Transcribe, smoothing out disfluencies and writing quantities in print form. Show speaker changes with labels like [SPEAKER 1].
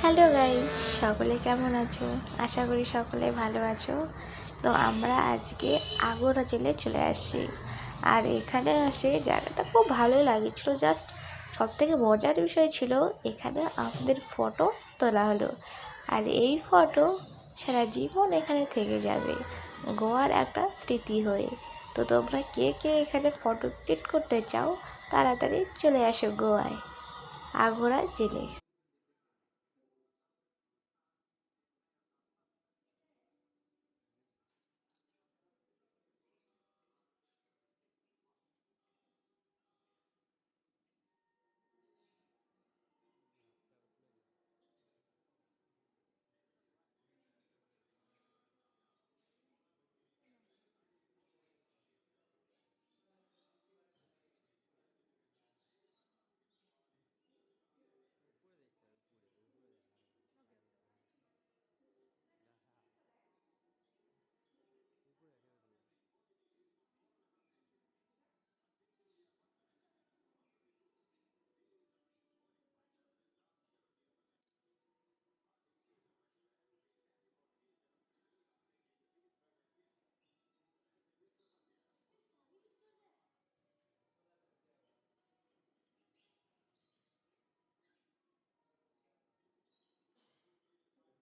[SPEAKER 1] Hello guys, সকলে কেমন আছো? আশা করি সকলে ভালো আছো। তো আমরা আজকে আগরা জেলে চলে আসছি। আর এখানে আসে জায়গাটা খুব ভালো লাগছিল। জাস্ট সব থেকে মজার বিষয় ছিল এখানে আমাদের ফটো তোলা হলো। আর এই ফটো সারা জীবন এখানে থেকে যাবে, গোয়ার একটা স্মৃতি হয়ে। তো তোমরা কে কে এখানে ফটো ক্লিক করতে চাও, তাড়াতাড়ি চলে আসো গোয়ায়, আগরা জেলে।